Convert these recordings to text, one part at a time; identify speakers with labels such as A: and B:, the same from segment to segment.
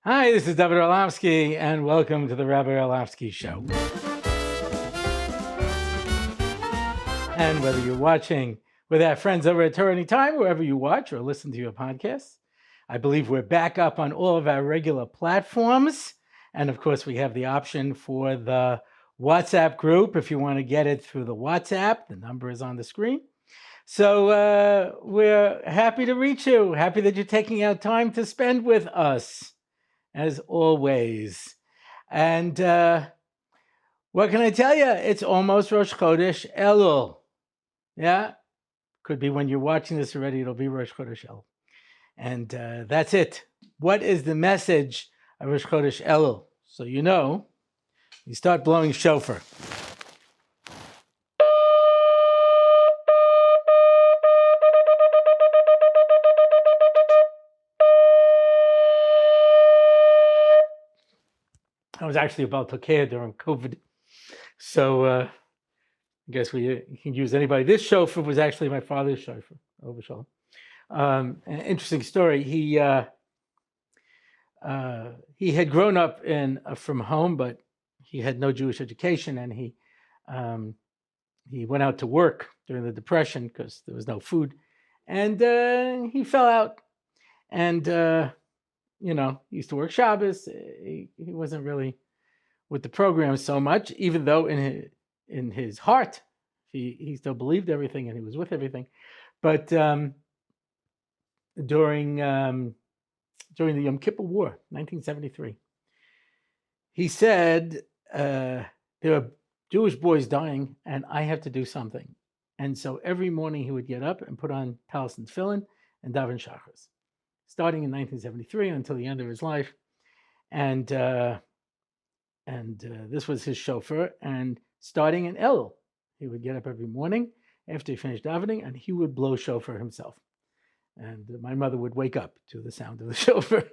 A: Hi, this is Rabbi Orlofsky, and welcome to the Rabbi Orlofsky Show. And whether you're watching with our friends over at Torah Anytime, wherever you watch or listen to your podcasts, I believe we're back up on all of our regular platforms. And of course, we have the option for the WhatsApp group if you want to get it through the WhatsApp. The number is on the screen. So we're happy to reach you. Happy that you're taking out time to spend with us, as always. And what can I tell you? It's almost Rosh Chodesh Elul. Yeah, could be when you're watching this already, it'll be Rosh Chodesh Elul. And that's it. What is the message of Rosh Chodesh Elul? So you know, you start blowing shofar. I was actually about to care during COVID. So I guess you can use anybody. This shofar was actually my father's shofar, over Shalom. An interesting story. He had grown up from home, but he had no Jewish education, and he went out to work during the Depression because there was no food, and he fell out. And he used to work Shabbos. He wasn't really with the program so much, even though in his heart he still believed everything and he was with everything. But during the Yom Kippur War, 1973, he said, there are Jewish boys dying and I have to do something. And so every morning he would get up and put on talis and tefillin and daven shachris, starting in 1973 until the end of his life. And this was his shofar. And starting in Elul, he would get up every morning after he finished davening and he would blow shofar himself. And my mother would wake up to the sound of the shofar,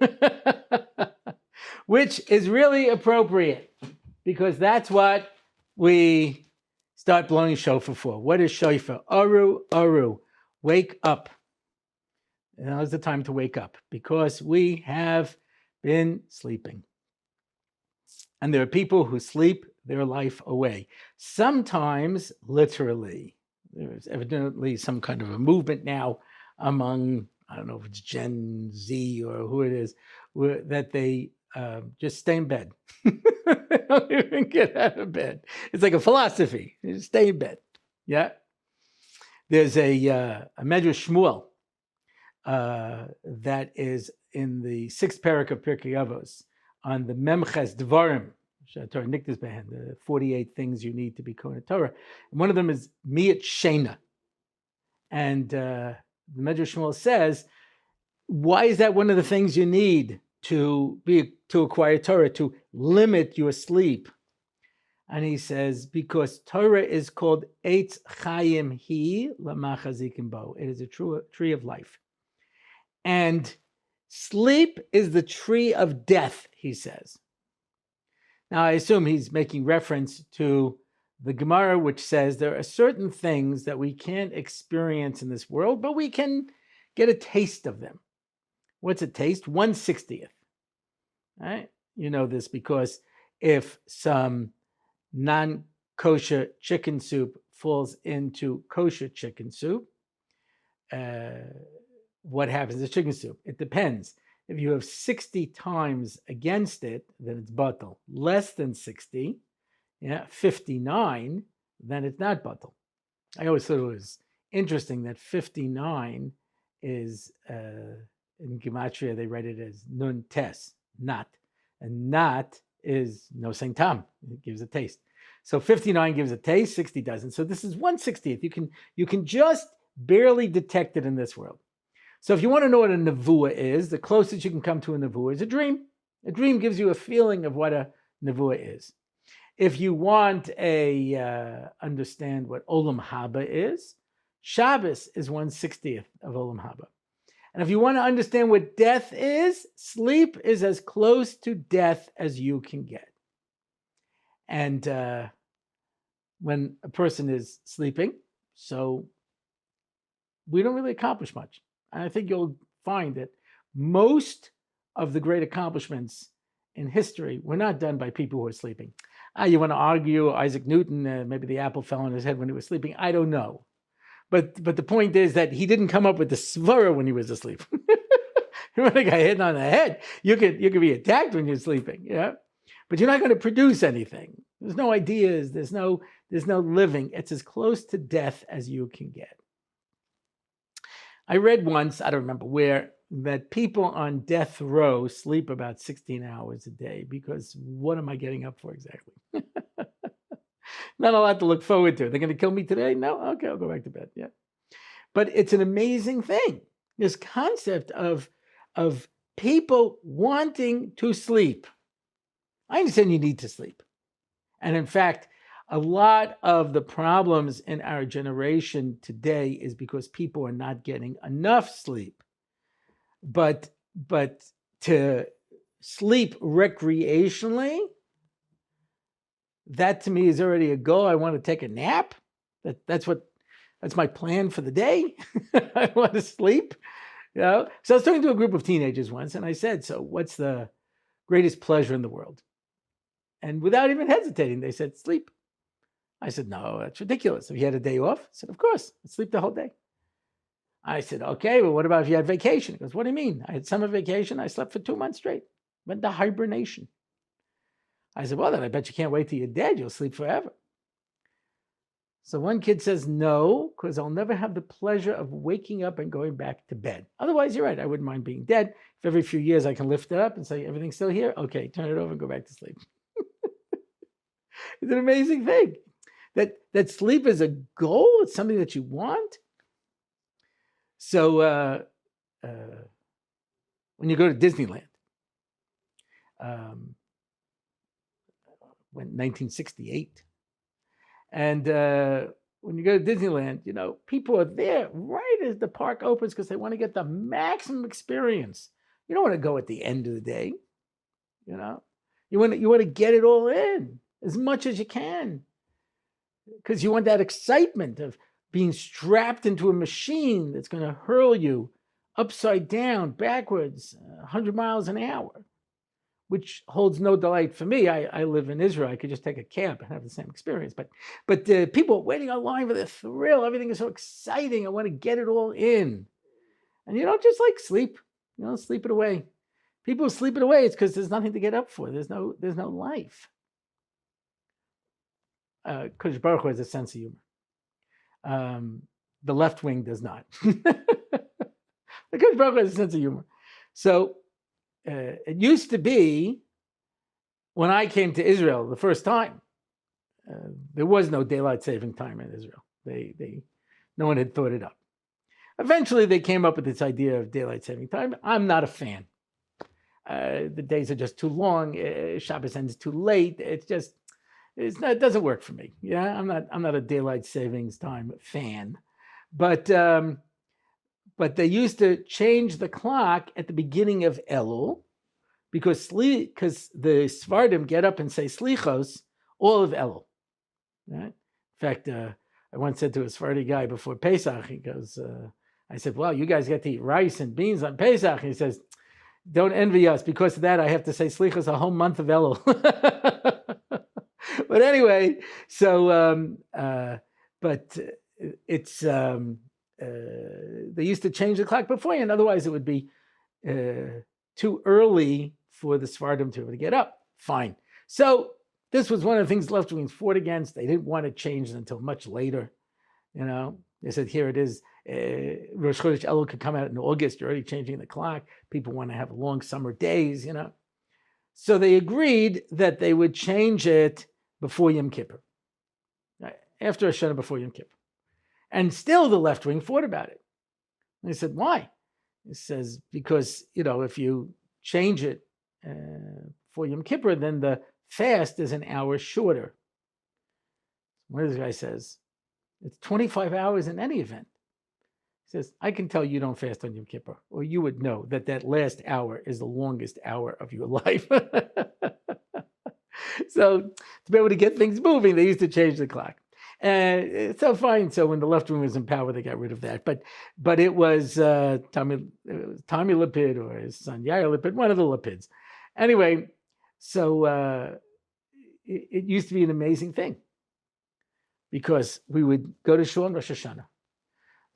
A: which is really appropriate because that's what we start blowing shofar for. What is shofar? Aru, aru, wake up. And now's the time to wake up because we have been sleeping. And there are people who sleep their life away. Sometimes literally. There's evidently some kind of a movement now among, I don't know if it's Gen Z or who it is, that they just stay in bed. They don't even get out of bed. It's like a philosophy. You just stay in bed. Yeah. There's a Medrash Shmuel that is in the 6th parak of Pirkei Avos on the Memches Dvarim, the 48 things you need to be Kohen Torah. And one of them is Miyat Shena. And the Medrash Shmuel says, why is that one of the things you need to acquire Torah, to limit your sleep? And he says, because Torah is called Eitz Chaim Hi Lamachazikim Bo. It is a tree of life. And sleep is the tree of death, he says. Now, I assume he's making reference to the Gemara, which says there are certain things that we can't experience in this world, but we can get a taste of them. What's a taste? 1/60th. Right? You know this because if some non-kosher chicken soup falls into kosher chicken soup, what happens to chicken soup? It depends. If you have 60 times against it, then it's batal. Less than 60, 59, then it's not batal. I always thought it was interesting that 59 is, in Gematria, they write it as nun tes, not. And not is no same tam. It gives a taste. So 59 gives a taste, 60 doesn't. So this is 1/60th. You can just barely detect it in this world. So if you want to know what a nevuah is, the closest you can come to a nevuah is a dream. A dream gives you a feeling of what a nevuah is. If you want understand what Olam Haba is, Shabbos is 1/60th of Olam Haba. And if you want to understand what death is, sleep is as close to death as you can get. And when a person is sleeping, so we don't really accomplish much. And I think you'll find that most of the great accomplishments in history were not done by people who are sleeping. You want to argue Isaac Newton, maybe the apple fell on his head when he was sleeping. I don't know. But the point is that he didn't come up with the svara when he was asleep. You want a guy hitting on the head, you could be attacked when you're sleeping, yeah. But you're not going to produce anything. There's no ideas. There's no living. It's as close to death as you can get. I read once, I don't remember where, that people on death row sleep about 16 hours a day, because what am I getting up for exactly? Not a lot to look forward to. They're going to kill me today? No? Okay, I'll go back to bed. Yeah. But it's an amazing thing, this concept of people wanting to sleep. I understand you need to sleep. And in fact, a lot of the problems in our generation today is because people are not getting enough sleep. But to sleep recreationally, that to me is already a goal. I want to take a nap. That's my plan for the day. I want to sleep. You know? So I was talking to a group of teenagers once, and I said, so what's the greatest pleasure in the world? And without even hesitating, they said, sleep. I said, no, that's ridiculous. If you had a day off? I said, of course, I'd sleep the whole day. I said, okay, well, what about if you had vacation? He goes, what do you mean? I had summer vacation. I slept for 2 months straight. Went to hibernation. I said, well, then I bet you can't wait till you're dead. You'll sleep forever. So one kid says, no, because I'll never have the pleasure of waking up and going back to bed. Otherwise, you're right. I wouldn't mind being dead. If every few years I can lift it up and say, everything's still here? Okay, turn it over and go back to sleep. It's an amazing thing. That sleep is a goal. It's something that you want. So when you go to Disneyland, went 1968, and when you go to Disneyland, you know, people are there right as the park opens because they want to get the maximum experience. You don't want to go at the end of the day, you know. You want to get it all in as much as you can, because you want that excitement of being strapped into a machine that's going to hurl you upside down, backwards, 100 miles an hour, which holds no delight for me. I live in Israel. I could just take a cab and have the same experience. But people are waiting online for the thrill. Everything is so exciting. I want to get it all in. And you don't just like sleep. You don't sleep it away. People sleep it away. It's because there's nothing to get up for. There's no life. Kodesh Baruch Hu has a sense of humor. The left wing does not. The Kodesh Baruch Hu has a sense of humor. So it used to be, when I came to Israel the first time, there was no daylight saving time in Israel. No one had thought it up. Eventually, they came up with this idea of daylight saving time. I'm not a fan. The days are just too long. Shabbos ends too late. It doesn't work for me. Yeah, I'm not a daylight savings time fan. But they used to change the clock at the beginning of Elul, because the Sephardim get up and say Slichos all of Elul. Right? In fact, I once said to a Sephardi guy before Pesach, he goes, I said, well, you guys get to eat rice and beans on Pesach. And he says, don't envy us. Because of that, I have to say Slichos a whole month of Elul. But anyway, so, but it's, they used to change the clock beforehand. Otherwise, it would be too early for the Sephardim to be able to get up. Fine. So this was one of the things left wings fought against. They didn't want to change it until much later. You know, they said, here it is. Rosh Chodesh Elul could come out in August. You're already changing the clock. People want to have long summer days, you know. So they agreed that they would change it before Yom Kippur, after Hashanah, before Yom Kippur. And still the left wing fought about it. And they said, why? It says, because, you know, if you change it for Yom Kippur, then the fast is an hour shorter. One of these guys says, it's 25 hours in any event. He says, I can tell you don't fast on Yom Kippur, or you would know that last hour is the longest hour of your life. So to be able to get things moving, they used to change the clock. So fine. So when the left wing was in power, they got rid of that. But it was Tommy Lapid or his son Yair Lapid, one of the Lapids. Anyway, so it used to be an amazing thing because we would go to shul on Rosh Hashanah.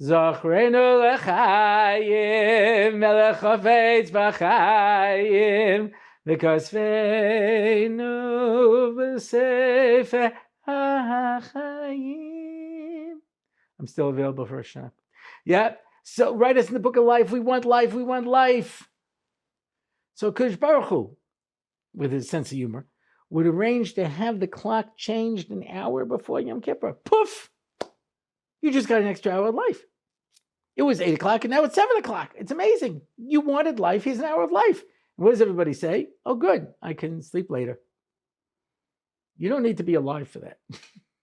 A: Zachrenu lechayim melech hafetz b'chayim v'kosfeinu b'sefer ha'chayim. I'm still available for a shot. Yeah. So write us in the book of life. We want life. We want life. So Kadosh Baruch Hu, with his sense of humor, would arrange to have the clock changed an hour before Yom Kippur. Poof! You just got an extra hour of life. It was 8 o'clock and now it's 7 o'clock. It's amazing. You wanted life. Here's an hour of life. What does everybody say? Oh, good. I can sleep later. You don't need to be alive for that.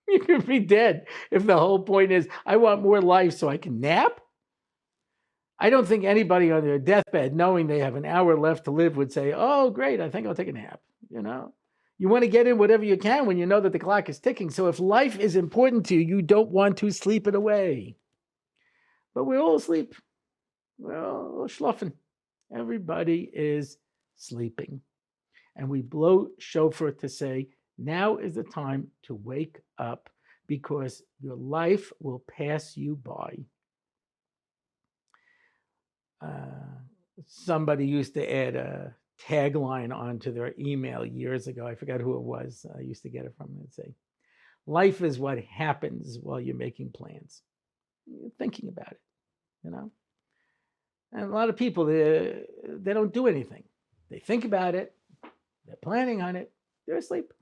A: You can be dead if the whole point is, I want more life so I can nap. I don't think anybody on their deathbed, knowing they have an hour left to live, would say, oh, great, I think I'll take a nap. You want to get in whatever you can when you know that the clock is ticking. So if life is important to you, you don't want to sleep it away. But we're all asleep. We're all schluffing. Everybody is sleeping. And we blow shofar to say, now is the time to wake up because your life will pass you by. Somebody used to add a tagline onto their email years ago. I forgot who it was. I used to get it from them. It'd say, life is what happens while you're making plans. You're thinking about it, And a lot of people, they don't do anything. They think about it. They're planning on it. They're asleep.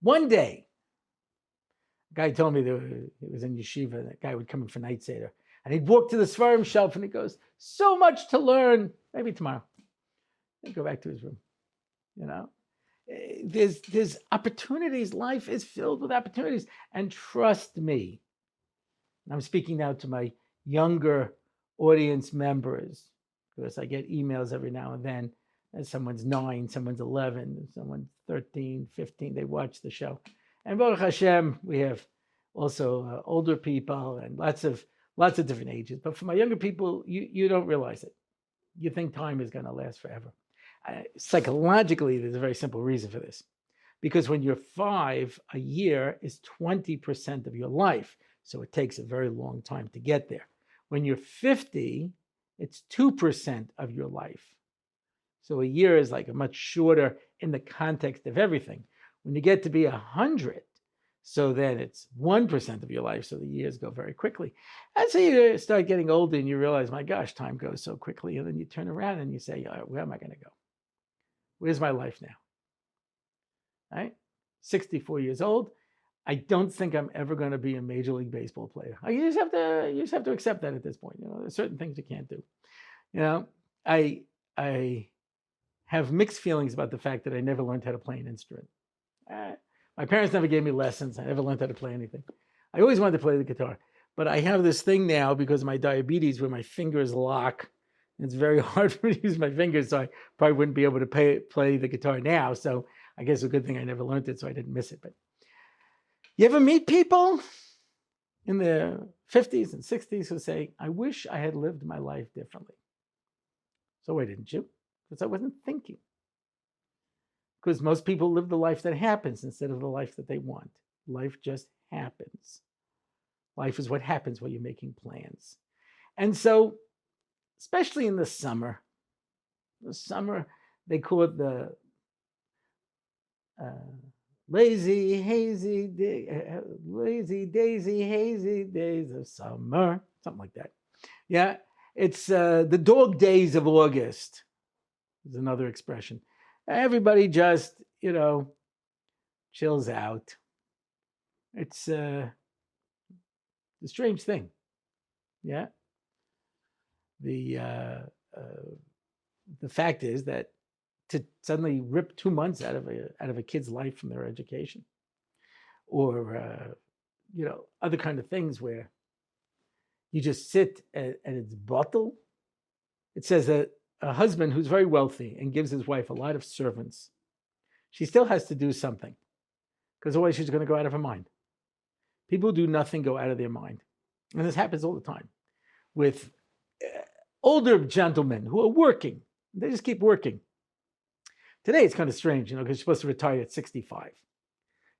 A: One day, a guy told me it was in yeshiva. That guy would come in for night seder. And he'd walk to the Svarim shelf and he goes, so much to learn. Maybe tomorrow. He'd go back to his room. There's opportunities. Life is filled with opportunities. And trust me, and I'm speaking now to my younger audience members, because I get emails every now and then. And someone's 9, someone's 11, someone's 13, 15. They watch the show. And Baruch Hashem, we have also older people and lots of different ages. But for my younger people, you don't realize it. You think time is going to last forever. Psychologically, there's a very simple reason for this. Because when you're 5, a year is 20% of your life. So it takes a very long time to get there. When you're 50, it's 2% of your life. So a year is like a much shorter in the context of everything. When you get to be 100, so then it's 1% of your life. So the years go very quickly. And so you start getting older and you realize, my gosh, time goes so quickly. And then you turn around and you say, where am I going to go? Where's my life now? Right? 64 years old. I don't think I'm ever going to be a Major League Baseball player. You just have to accept that at this point. There's certain things you can't do. I have mixed feelings about the fact that I never learned how to play an instrument. My parents never gave me lessons. I never learned how to play anything. I always wanted to play the guitar. But I have this thing now because of my diabetes where my fingers lock. It's very hard for me to use my fingers, so I probably wouldn't be able to play the guitar now. So I guess it's a good thing I never learned it, so I didn't miss it. But you ever meet people in their 50s and 60s who say, I wish I had lived my life differently? So why didn't you? Because I wasn't thinking. Because most people live the life that happens instead of the life that they want. Life just happens. Life is what happens while you're making plans. And so, especially in the summer, they call it the lazy daisy, hazy days of summer, something like that. Yeah, it's the dog days of August is another expression. Everybody just, chills out. It's a strange thing. Yeah. The fact is that to suddenly rip 2 months out of a kid's life from their education, or other kind of things where you just sit and it's bottle. It says that a husband who's very wealthy and gives his wife a lot of servants, she still has to do something, because otherwise she's going to go out of her mind. People who do nothing go out of their mind. And this happens all the time with older gentlemen who are working. They just keep working. Today it's kind of strange, because you're supposed to retire at 65.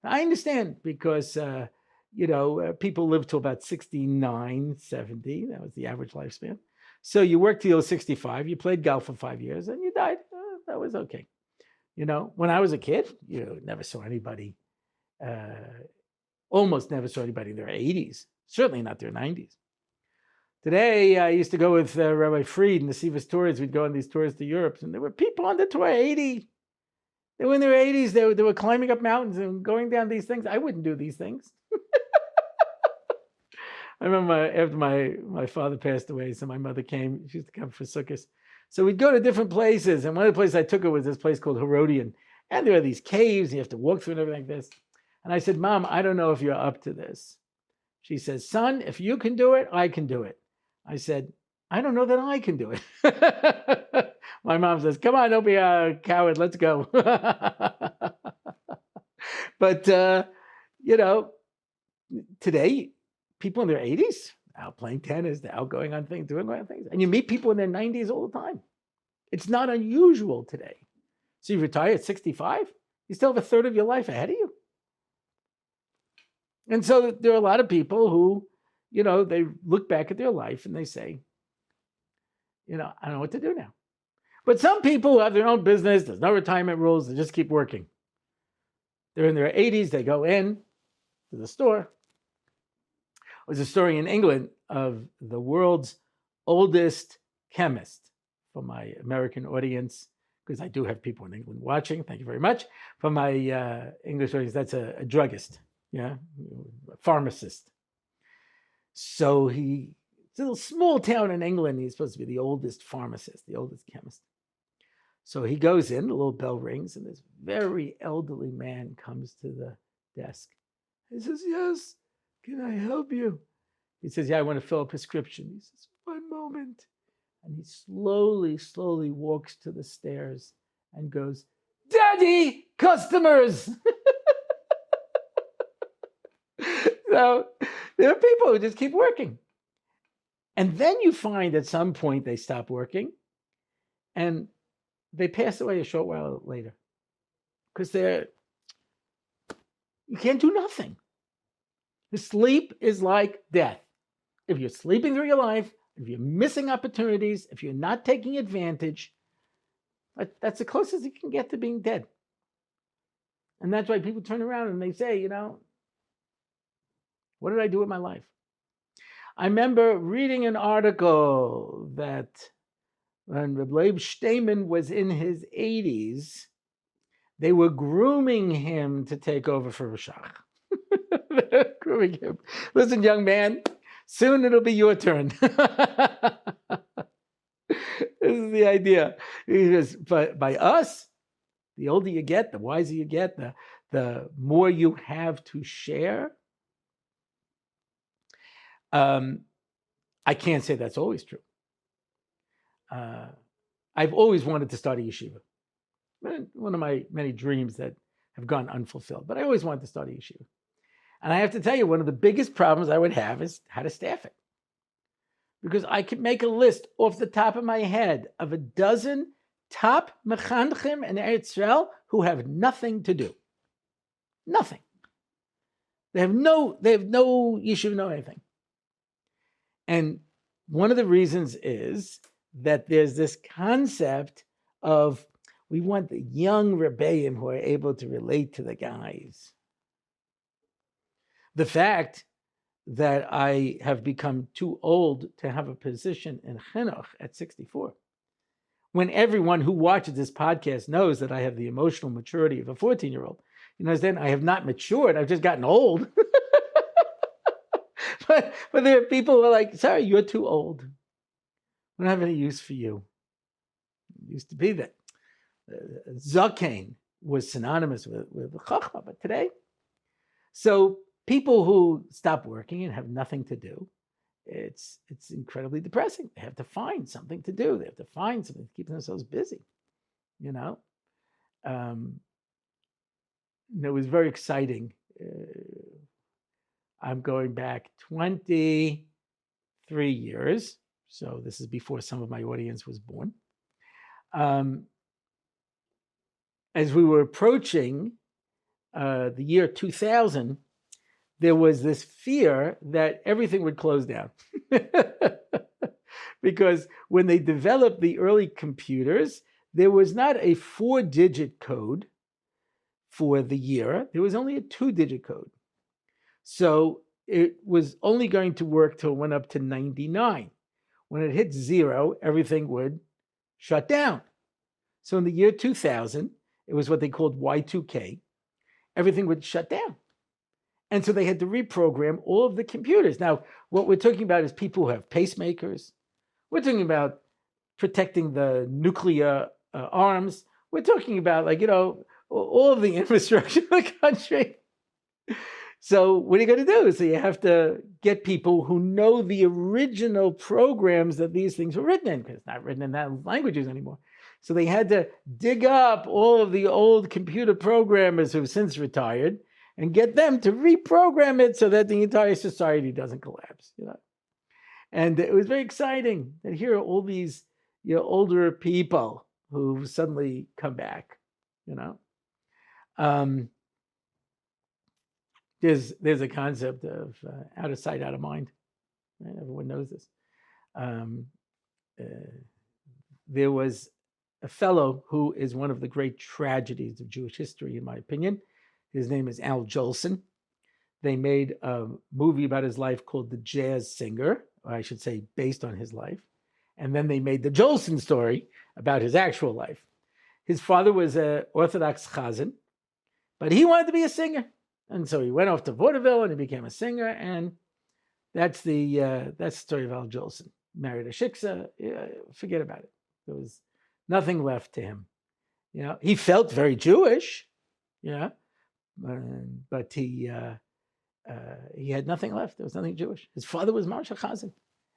A: Now, I understand because, people live till about 69, 70. That was the average lifespan. So you worked till you were 65. You played golf for 5 years and you died. That was okay. When I was a kid, never saw anybody, almost never saw anybody in their 80s, certainly not their 90s. Today, I used to go with Rabbi Fried and the Sivas tours. We'd go on these tours to Europe, and there were people on the tour 80. They were in their 80s. They were climbing up mountains and going down these things. I wouldn't do these things. I remember after my father passed away, so my mother came. She used to come for Sukkot. So we'd go to different places, and one of the places I took her was this place called Herodian. And there are these caves, you have to walk through and everything like this. And I said, Mom, I don't know if you're up to this. She says, son, if you can do it, I can do it. I said, I don't know that I can do it. My mom says, come on, don't be a coward. Let's go. But, today, people in their 80s, out playing tennis, they're out going on things, doing other things. And you meet people in their 90s all the time. It's not unusual today. So you retire at 65, you still have a third of your life ahead of you. And so there are a lot of people who, they look back at their life and they say, I don't know what to do now. But some people who have their own business, there's no retirement rules, they just keep working. They're in their 80s, they go in to the store. There's a story in England of the world's oldest chemist, for my American audience, because I do have people in England watching, thank you very much. For my English audience, that's a druggist, a pharmacist. So it's a little small town in England. He's supposed to be the oldest pharmacist, the oldest chemist. So he goes in, the little bell rings, and this very elderly man comes to the desk. He says, yes, can I help you? He says, yeah, I want to fill a prescription. He says, one moment. And he slowly walks to the stairs and goes, Daddy, customers! So there are people who just keep working. And then you find at some point they stop working and they pass away a short while later because you can't do nothing. The sleep is like death. If you're sleeping through your life, if you're missing opportunities, if you're not taking advantage, that's the closest you can get to being dead. And that's why people turn around and they say, what did I do with my life? I remember reading an article that when Rabbi Steinman was in his 80s, they were grooming him to take over for Rashach. Grooming him. Listen, young man, soon it'll be your turn. This is the idea. Because by us, the older you get, the wiser you get, the more you have to share. I can't say that's always true. I've always wanted to start a yeshiva. One of my many dreams that have gone unfulfilled, but I always wanted to start a yeshiva. And I have to tell you, one of the biggest problems I would have is how to staff it. Because I could make a list off the top of my head of a dozen top mechanchim in Eretz Yisrael who have nothing to do. Nothing. They have no yeshiva, no anything. And one of the reasons is that there's this concept of we want the young rebbeim who are able to relate to the guys. The fact that I have become too old to have a position in chinuch at 64, when everyone who watches this podcast knows that I have the emotional maturity of a 14-year-old, then I have not matured, I've just gotten old. But there are people who are like, sorry, you're too old. We don't have any use for you. It used to be that Zakein was synonymous with Chachma, but today, so people who stop working and have nothing to do, it's incredibly depressing. They have to find something to do. They have to find something to keep themselves busy. It was very exciting. I'm going back 23 years. So this is before some of my audience was born. As we were approaching the year 2000, there was this fear that everything would close down. Because when they developed the early computers, there was not a 4-digit code for the year. There was only a 2-digit code. So it was only going to work till it went up to 99. When it hit 0, everything would shut down. So in the year 2000, it was what they called Y2K. Everything would shut down. And so they had to reprogram all of the computers. Now, what we're talking about is people who have pacemakers. We're talking about protecting the nuclear arms. We're talking about, all of the infrastructure of the country. So what are you going to do? So you have to get people who know the original programs that these things were written in, because it's not written in that languages anymore. So they had to dig up all of the old computer programmers who've since retired and get them to reprogram it so that the entire society doesn't collapse. And it was very exciting to hear all these older people who suddenly come back. There's a concept of out of sight, out of mind. Right? Everyone knows this. There was a fellow who is one of the great tragedies of Jewish history, in my opinion. His name is Al Jolson. They made a movie about his life called The Jazz Singer, or I should say based on his life. And then they made the Jolson story about his actual life. His father was an Orthodox chazan, but he wanted to be a singer. And so he went off to vaudeville and he became a singer. And that's the story of Al Jolson. Married a shiksa, forget about it. There was nothing left to him. He felt very Jewish, but he had nothing left. There was nothing Jewish. His father was Marsha Chazan,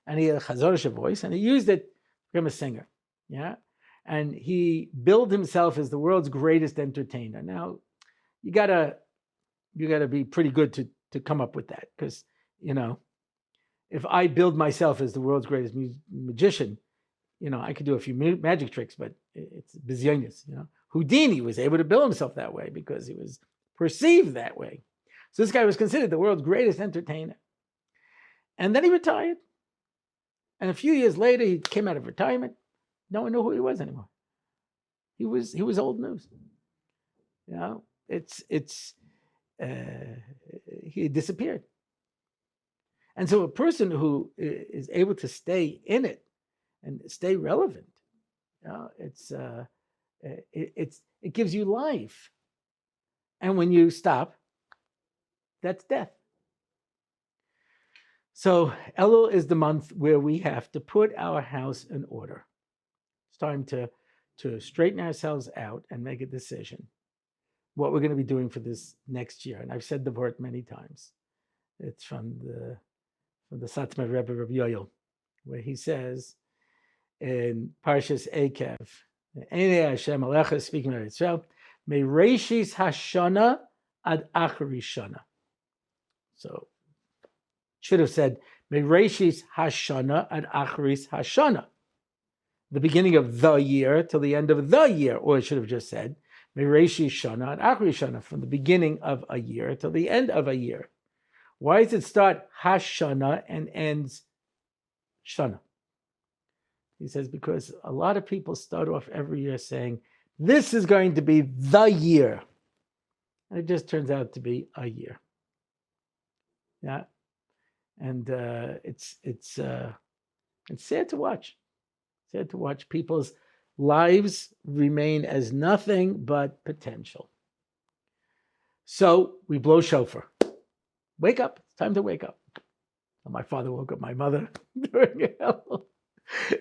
A: and he had a chazorish voice, and he used it to become a singer. And he billed himself as the world's greatest entertainer. Now, you gotta be pretty good to come up with that, because if I build myself as the world's greatest magician, I could do a few magic tricks, but it's bizyonis. Houdini was able to bill himself that way because he was perceived that way. So this guy was considered the world's greatest entertainer. And then he retired. And a few years later, he came out of retirement. No one knew who he was anymore. He was old news. He disappeared. And so a person who is able to stay in it and stay relevant, it gives you life. And when you stop, that's death. So Elul is the month where we have to put our house in order. It's time to straighten ourselves out and make a decision what we're going to be doing for this next year. And I've said the word many times. It's from the Satmar Rebbe Rabbi Yoel, where he says in Parshas Ekev, Einei Hashem Alecha, speaking of Israel, Mereishis Hashana ad Achari Shana. So should have said Mereishis Hashana ad Acharis Hashana, the beginning of the year till the end of the year, or it should have just said Mereishis Shana ad Acharis Shana, from the beginning of a year till the end of a year. Why does it start Hashana and ends Shana? He says because a lot of people start off every year saying, this is going to be the year. And it just turns out to be a year. Yeah. And it's sad to watch. Sad to watch people's lives remain as nothing but potential. So we blow shofar. Wake up. It's time to wake up. And my father woke up my mother during Elul.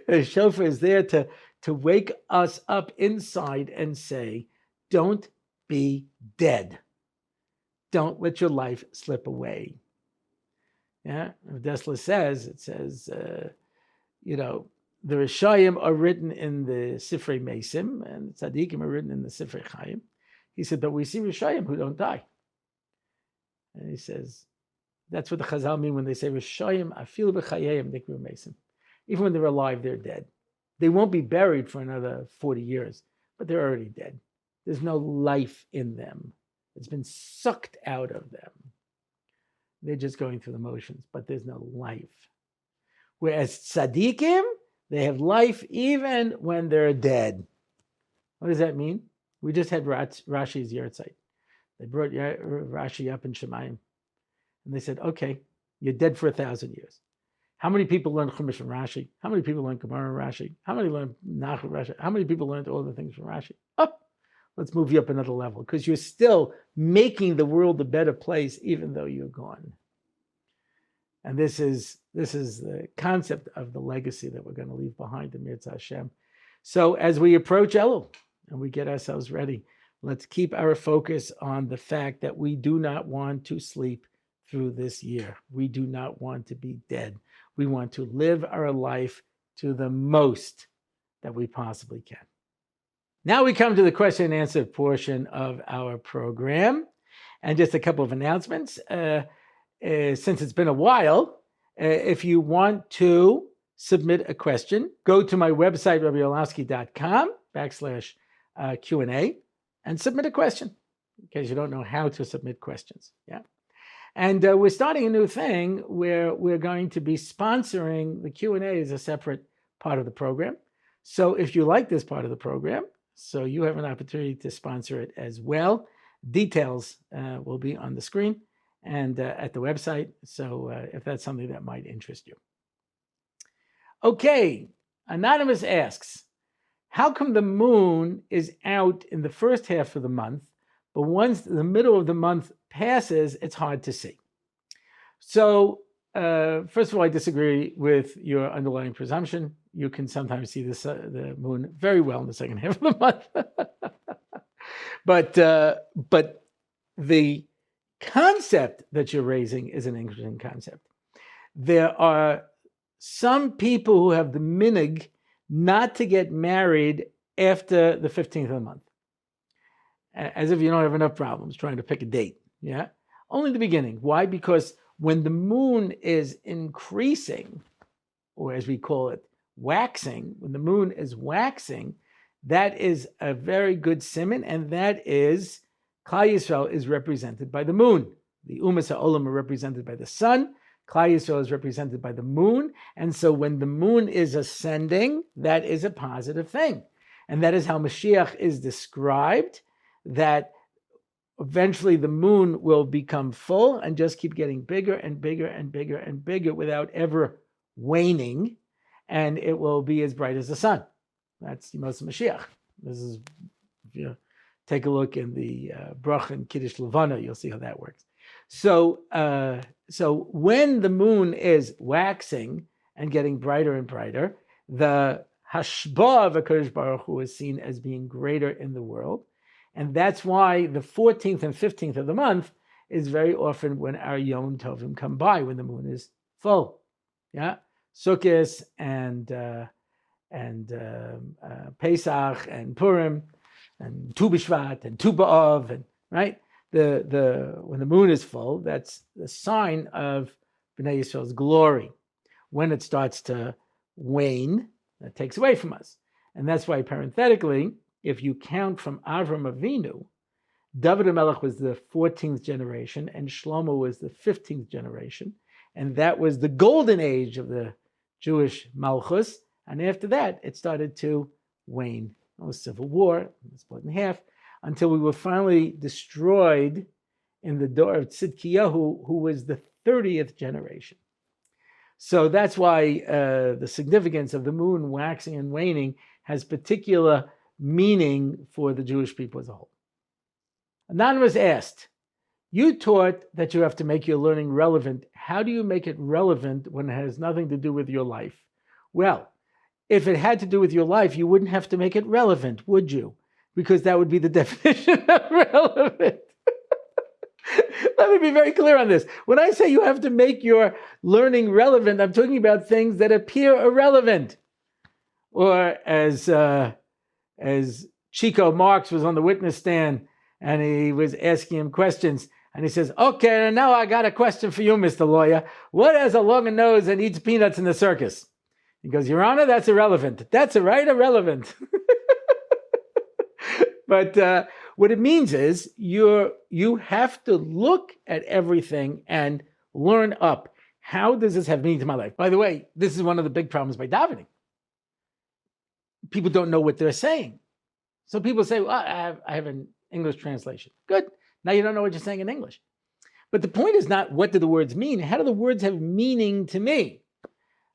A: The shofar is there to wake us up inside and say, don't be dead. Don't let your life slip away. Yeah, Desla says, the Rishayim are written in the Sifrei Mesim and Tzadikim are written in the Sifrei Chaim. He said, but we see Rishayim who don't die. And he says, That's what the Chazal mean when they say Rishayim afilu b'chayayim nikru mesim. Even when they're alive, they're dead. They won't be buried for another 40 years, but they're already dead. There's no life in them. It's been sucked out of them. They're just going through the motions, but there's no life. Whereas tzaddikim, they have life even when they're dead. What does that mean? We just had Rashi's yahrzeit. They brought Rashi up in Shemayim. And they said, okay, you're dead for 1,000 years. How many people learned Chumash from Rashi? How many people learned Gemara from Rashi? How many learned Nach from Rashi? How many people learned all the things from Rashi? Oh, let's move you up another level, because you're still making the world a better place even though you're gone. And this is the concept of the legacy that we're going to leave behind in Mirza Hashem. So as we approach Elul and we get ourselves ready, let's keep our focus on the fact that we do not want to sleep through this year. We do not want to be dead. We want to live our life to the most that we possibly can. Now we come to the question and answer portion of our program. And just a couple of announcements. Since it's been a while, if you want to submit a question, go to my website, rabbiorlofsky.com/Q&A, and submit a question, in case you don't know how to submit questions. Yeah. And we're starting a new thing where we're going to be sponsoring the Q&A as a separate part of the program. So if you like this part of the program, so you have an opportunity to sponsor it as well. Details will be on the screen and at the website. So if that's something that might interest you. Okay, Anonymous asks, how come the moon is out in the first half of the month, but once the middle of the month passes, it's hard to see? So first of all, I disagree with your underlying presumption. You can sometimes see the moon very well in the second half of the month. But the concept that you're raising is an interesting concept. There are some people who have the minhag not to get married after the 15th of the month, as if you don't have enough problems trying to pick a date. Yeah, only the beginning. Why? Because when the moon is increasing, or as we call it, waxing, when the moon is waxing, that is a very good siman, and that is Klal Yisrael is represented by the moon. The Umas HaOlam are represented by the sun. Klal Yisrael is represented by the moon. And so when the moon is ascending, that is a positive thing. And that is how Mashiach is described, that eventually the moon will become full and just keep getting bigger and bigger and bigger and bigger without ever waning. And it will be as bright as the sun. That's Yemos Mashiach. This is, if you take a look in the Bracha and Kiddush Levana, you'll see how that works. So when the moon is waxing and getting brighter and brighter, the Hashbah of HaKadosh Baruch Hu is seen as being greater in the world. And that's why the 14th and 15th of the month is very often when our Yom Tovim come by, when the moon is full. Yeah, Sukkot and Pesach and Purim and Tu B'Shvat and Tu B'Av, and right. When the moon is full, that's the sign of Bnei Yisrael's glory. When it starts to wane, that takes away from us. And that's why, parenthetically, if you count from Avram Avinu, Dovid HaMelech was the 14th generation and Shlomo was the 15th generation. And that was the golden age of the Jewish Malchus. And after that, it started to wane. It was civil war, it was split in half, until we were finally destroyed in the door of Tzidkiyahu, who was the 30th generation. So that's why the significance of the moon waxing and waning has particular meaning for the Jewish people as a whole. Anonymous asked, you taught that you have to make your learning relevant. How do you make it relevant when it has nothing to do with your life? Well, if it had to do with your life, you wouldn't have to make it relevant, would you? Because that would be the definition of relevant. Let me be very clear on this. When I say you have to make your learning relevant, I'm talking about things that appear irrelevant. Or as Chico Marx was on the witness stand and he was asking him questions, And he says, okay, now I got a question for you, Mr. Lawyer. What has a long nose and eats peanuts in the circus? He goes, Your Honor, that's irrelevant. That's right, irrelevant. But what it means is you have to look at everything and learn up. How does this have meaning to my life? By the way, this is one of the big problems by davening. People don't know what they're saying. So people say, well, I have an English translation. Good. Now you don't know what you're saying in English. But the point is not what do the words mean? How do the words have meaning to me?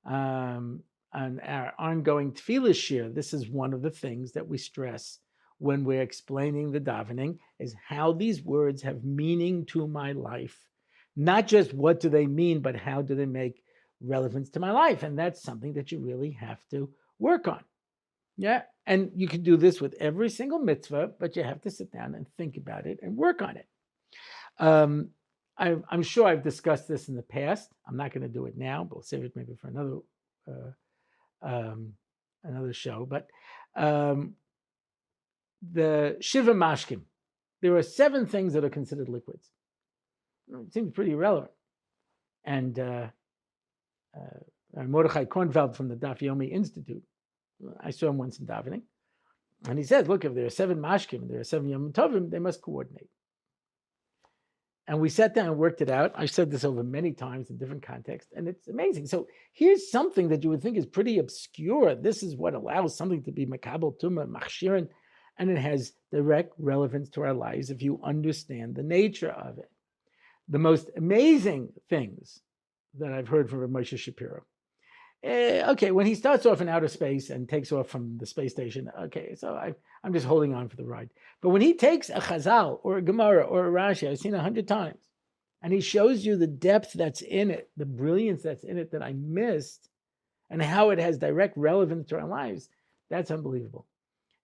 A: On our ongoing tefillah shir, this is one of the things that we stress when we're explaining the davening, is how these words have meaning to my life. Not just what do they mean, but how do they make relevance to my life? And that's something that you really have to work on. Yeah, and you can do this with every single mitzvah, but you have to sit down and think about it and work on it. I'm sure I've discussed this in the past. I'm not going to do it now, but we'll save it maybe for another show. But the Shiva Mashkim, there are 7 things that are considered liquids. It seems pretty irrelevant. And Mordechai Kornfeld from the Daf Yomi Institute, I saw him once in davening, and he said, look, if there are 7 mashkim and there are 7 yom tovim, they must coordinate. And we sat down and worked it out. I said this over many times in different contexts, and it's amazing. So here's something that you would think is pretty obscure. This is what allows something to be makabel tumah, machshirin, and it has direct relevance to our lives if you understand the nature of it. The most amazing things that I've heard from Rav Moshe Shapiro. Okay, when he starts off in outer space and takes off from the space station, okay, so I'm just holding on for the ride. But when he takes a Chazal or a Gemara or a Rashi, I've seen 100 times, and he shows you the depth that's in it, the brilliance that's in it that I missed, and how it has direct relevance to our lives, that's unbelievable.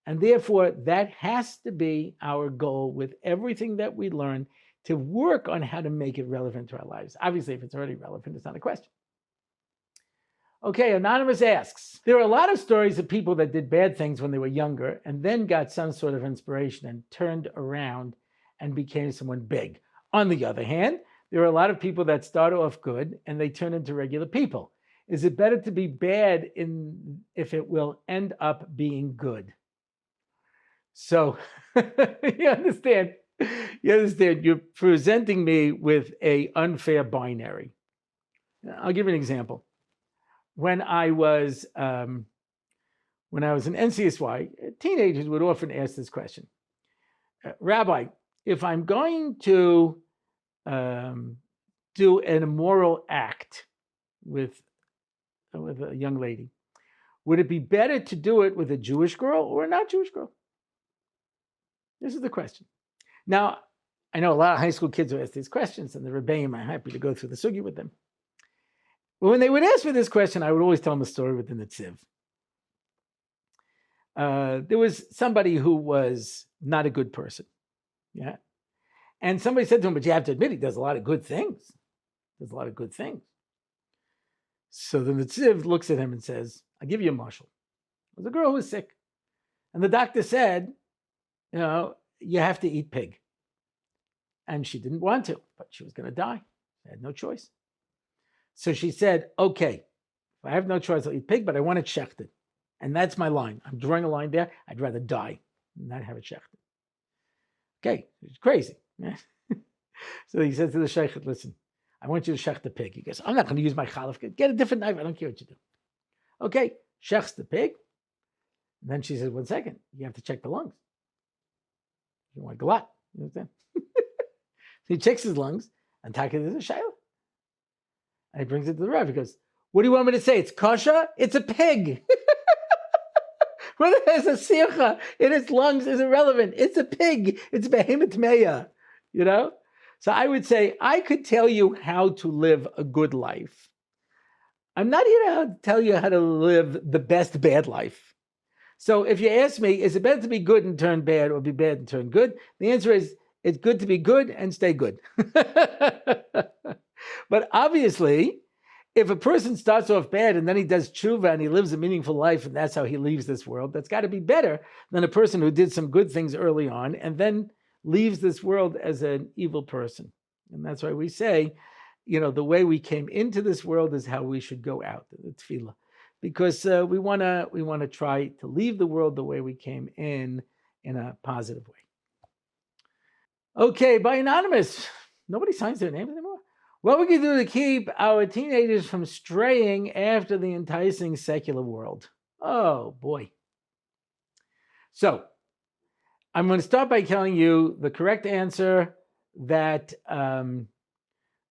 A: And therefore, that has to be our goal with everything that we learn, to work on how to make it relevant to our lives. Obviously, if it's already relevant, it's not a question. Okay, Anonymous asks, there are a lot of stories of people that did bad things when they were younger and then got some sort of inspiration and turned around and became someone big. On the other hand, there are a lot of people that start off good and they turn into regular people. Is it better to be bad if it will end up being good? So you understand, you're presenting me with an unfair binary. I'll give you an example. When I was in NCSY, teenagers would often ask this question. Rabbi, if I'm going to do an immoral act with a young lady, would it be better to do it with a Jewish girl or a not Jewish girl? This is the question. Now, I know a lot of high school kids who ask these questions, and the Rebbeim are happy to go through the sugi with them. But when they would ask me this question, I would always tell them a story within the Tziv. There was somebody who was not a good person. Yeah. And somebody said to him, but you have to admit, he does a lot of good things. There's a lot of good things. So then the Tziv looks at him and says, I'll give you a mashal. It was a girl who was sick. And the doctor said, you have to eat pig. And she didn't want to, but she was going to die. She had no choice. So she said, okay, if I have no choice, I'll eat pig, but I want it shechted. And that's my line. I'm drawing a line there. I'd rather die than not have it shechted. Okay, it's crazy. So he says to the sheikh, listen, I want you to shech the pig. He goes, I'm not going to use my chalaf. Get a different knife. I don't care what you do. Okay, shechs the pig. And then she says, 1 second, you have to check the lungs. You want glut. You understand? So he checks his lungs, and Taka is a shayla. And he brings it to the Rav. He goes, what do you want me to say? It's kosher? It's a pig. Whether it has a sircha in its lungs is irrelevant. It's a pig. It's behemoth meya. So I would say, I could tell you how to live a good life. I'm not here to tell you how to live the best bad life. So if you ask me, is it better to be good and turn bad or be bad and turn good? The answer is, it's good to be good and stay good. But obviously, if a person starts off bad and then he does tshuva and he lives a meaningful life and that's how he leaves this world, that's got to be better than a person who did some good things early on and then leaves this world as an evil person. And that's why we say, the way we came into this world is how we should go out, the tefillah, because we want to try to leave the world the way we came in a positive way. Okay, by Anonymous. Nobody signs their names anymore. What we can do to keep our teenagers from straying after the enticing secular world? Oh, boy. So, I'm going to start by telling you the correct answer that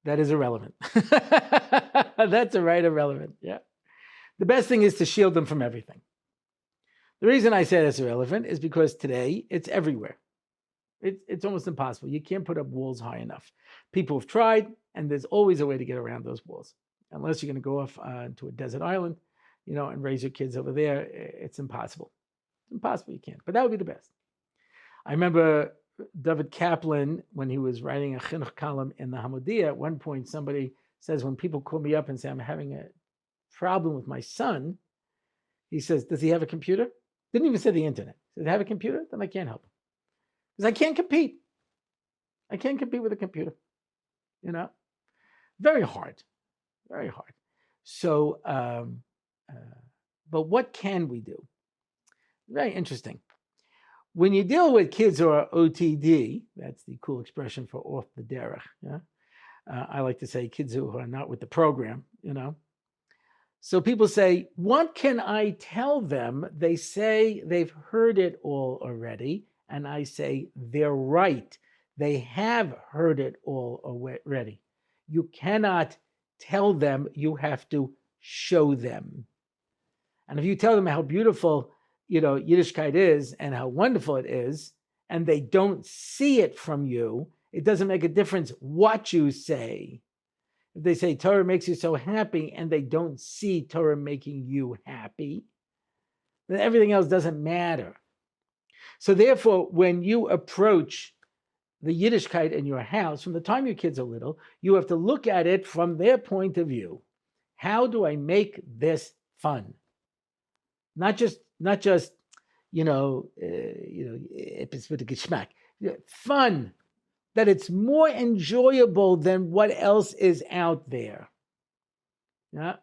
A: is irrelevant. That's irrelevant. Yeah. The best thing is to shield them from everything. The reason I say that's irrelevant is because today it's everywhere. It's almost impossible. You can't put up walls high enough. People have tried, and there's always a way to get around those walls. Unless you're going to go off to a desert island, and raise your kids over there, it's impossible. It's impossible. You can't. But that would be the best. I remember Dovid Kaplan, when he was writing a chinuch column in the Hamodia, at one point somebody says, when people call me up and say, I'm having a problem with my son, he says, does he have a computer? Didn't even say the internet. Does he have a computer? Then I can't help him. Because I can't compete. I can't compete with a computer. Very hard. Very hard. So, but what can we do? Very interesting. When you deal with kids who are OTD, that's the cool expression for off the derech. Yeah? I like to say kids who are not with the program, So people say, what can I tell them? They say they've heard it all already. And I say, they're right. They have heard it all already. You cannot tell them, you have to show them. And if you tell them how beautiful, Yiddishkeit is and how wonderful it is, and they don't see it from you, it doesn't make a difference what you say. If they say Torah makes you so happy and they don't see Torah making you happy, then everything else doesn't matter. So therefore, when you approach the Yiddishkeit in your house, from the time your kids are little, you have to look at it from their point of view. How do I make this fun? Not just if it's with a geschmack. Fun, that it's more enjoyable than what else is out there. Yeah.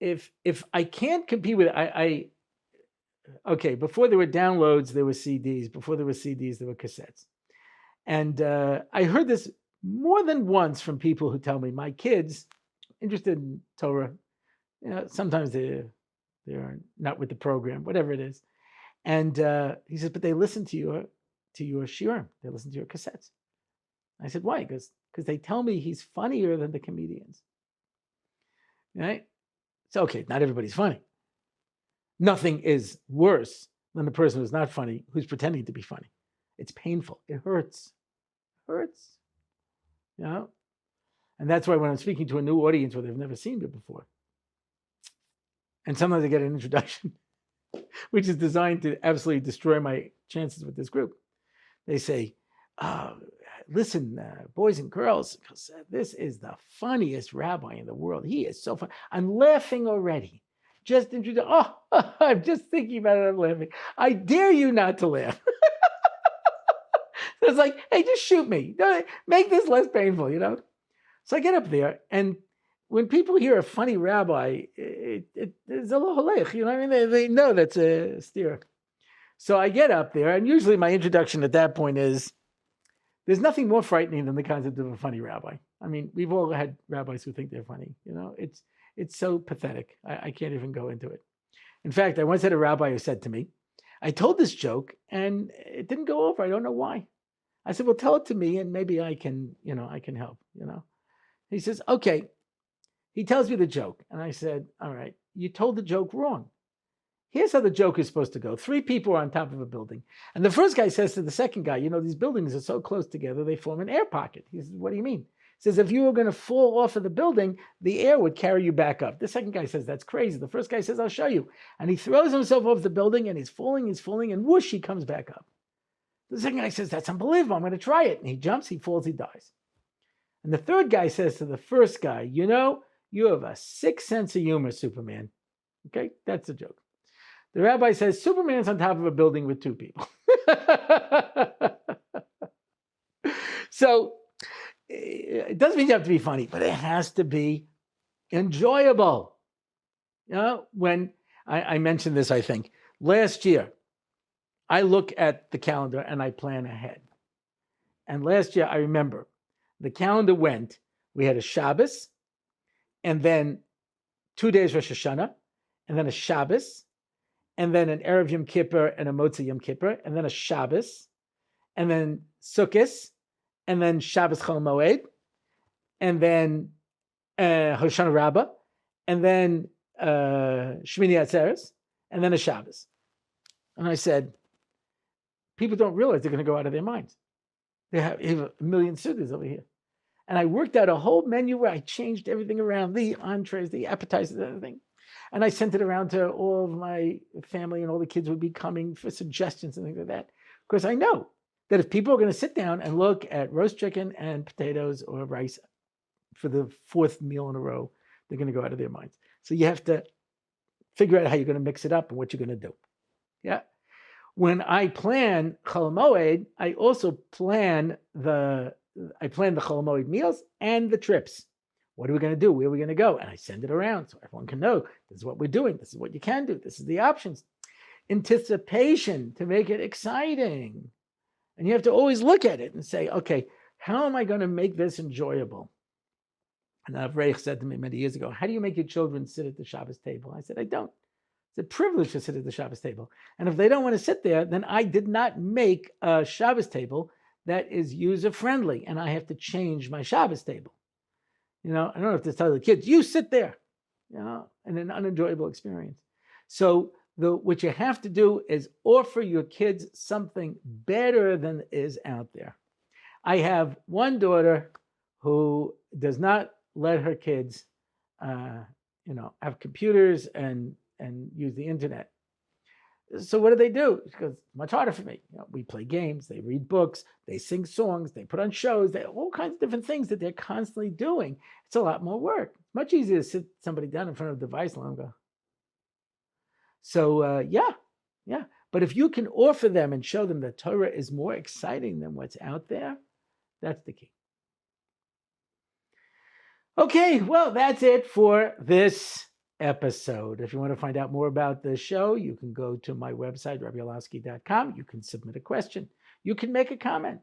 A: If I can't compete with okay, before there were downloads, there were CDs. Before there were CDs, there were cassettes. And I heard this more than once from people who tell me, my kids, interested in Torah, sometimes they're not with the program, whatever it is. And he says, but they listen to your shiurim. They listen to your cassettes. I said, why? Because they tell me he's funnier than the comedians. Right? So, okay, not everybody's funny. Nothing is worse than the person who's not funny, who's pretending to be funny. It's painful. It hurts. It hurts. And that's why when I'm speaking to a new audience where they've never seen me before, and sometimes I get an introduction, which is designed to absolutely destroy my chances with this group. They say, listen, boys and girls, because this is the funniest rabbi in the world. He is so fun. I'm laughing already. Just introduce. Oh, I'm just thinking about it. I'm laughing. I dare you not to laugh. So it's like, hey, just shoot me. Make this less painful, So I get up there, and when people hear a funny rabbi, it's a little halech, you know what I mean? They know that's a steer. So I get up there, and usually my introduction at that point is, there's nothing more frightening than the concept of a funny rabbi. I mean, we've all had rabbis who think they're funny, It's so pathetic. I can't even go into it. In fact, I once had a rabbi who said to me, I told this joke and it didn't go over. I don't know why. I said, well, tell it to me and maybe I can help, He says, okay. He tells me the joke. And I said, all right, you told the joke wrong. Here's how the joke is supposed to go. 3 people are on top of a building. And the first guy says to the second guy, these buildings are so close together, they form an air pocket. He says, what do you mean? Says, if you were going to fall off of the building, the air would carry you back up. The second guy says, that's crazy. The first guy says, I'll show you. And he throws himself off the building and he's falling, and whoosh, he comes back up. The second guy says, that's unbelievable. I'm going to try it. And he jumps, he falls, he dies. And the third guy says to the first guy, you have a sick sense of humor, Superman. Okay, that's the joke. The rabbi says, Superman's on top of a building with 2 people. So it doesn't mean you have to be funny, but it has to be enjoyable. When I mentioned this, I think, last year, I look at the calendar and I plan ahead. And last year, I remember the calendar went, we had a Shabbos, and then 2 days Rosh Hashanah, and then a Shabbos, and then an Erev Yom Kippur and a Motzei Yom Kippur, and then a Shabbos, and then Sukkot, and then Shabbos Chol Moed, and then Hoshana Rabbah, and then Shmini Atzeres, and then a Shabbos. And I said, people don't realize they're going to go out of their minds. They have a million sudas over here. And I worked out a whole menu where I changed everything around, the entrees, the appetizers, everything. And I sent it around to all of my family, and all the kids would be coming for suggestions and things like that. Because I know that if people are going to sit down and look at roast chicken and potatoes or rice for the fourth meal in a row, they're going to go out of their minds. So you have to figure out how you're going to mix it up and what you're going to do. Yeah. When I plan Chol Moed, I also plan the Chol Moed meals and the trips. What are we going to do? Where are we going to go? And I send it around so everyone can know this is what we're doing. This is what you can do. This is the options. Anticipation to make it exciting. And you have to always look at it and say, okay, how am I going to make this enjoyable? And Avreich said to me many years ago, how do you make your children sit at the Shabbos table? I said, I don't. It's a privilege to sit at the Shabbos table. And if they don't want to sit there, then I did not make a Shabbos table that is user-friendly, and I have to change my Shabbos table. I don't have to tell the kids, you sit there, and an unenjoyable experience. So what you have to do is offer your kids something better than is out there. I have one daughter who does not let her kids, have computers and use the internet. So what do? She goes, much harder for me. We play games, they read books, they sing songs, they put on shows, they all kinds of different things that they're constantly doing. It's a lot more work. It's much easier to sit somebody down in front of a device and let them go. So yeah. But if you can offer them and show them that Torah is more exciting than what's out there, that's the key. Okay, well, that's it for this episode. If you want to find out more about the show, you can go to my website, RabbiOrlofsky.com. You can submit a question. You can make a comment.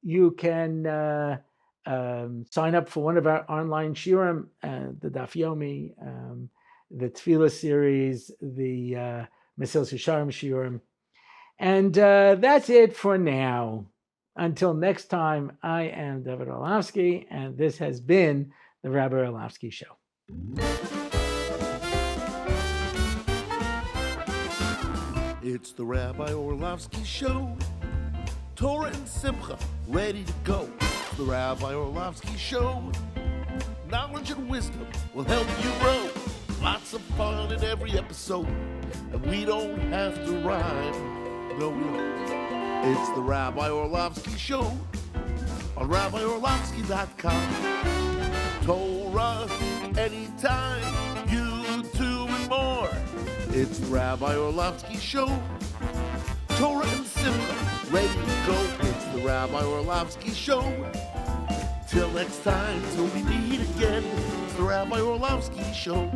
A: You can sign up for one of our online shiurim, the Daf Yomi, the Tefillah series, the Mesilas Yesharim shiurim. And that's it for now. Until next time, I am David Orlofsky, and this has been the Rabbi Orlofsky Show.
B: It's the Rabbi Orlofsky Show. Torah and Simcha, ready to go. It's the Rabbi Orlofsky Show. Knowledge and wisdom will help you grow. Lots of fun in every episode. And we don't have to rhyme. No, we don't. It's the Rabbi Orlofsky Show on RabbiOrlofsky.com. Torah anytime, YouTube and more. It's the Rabbi Orlofsky Show. Torah and Simcha, ready to go. It's the Rabbi Orlofsky Show. Till next time, till we meet again. It's the Rabbi Orlofsky Show.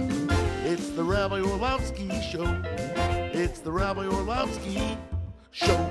B: It's the Rabbi Orlofsky Show. It's the Rabbi Orlofsky Show.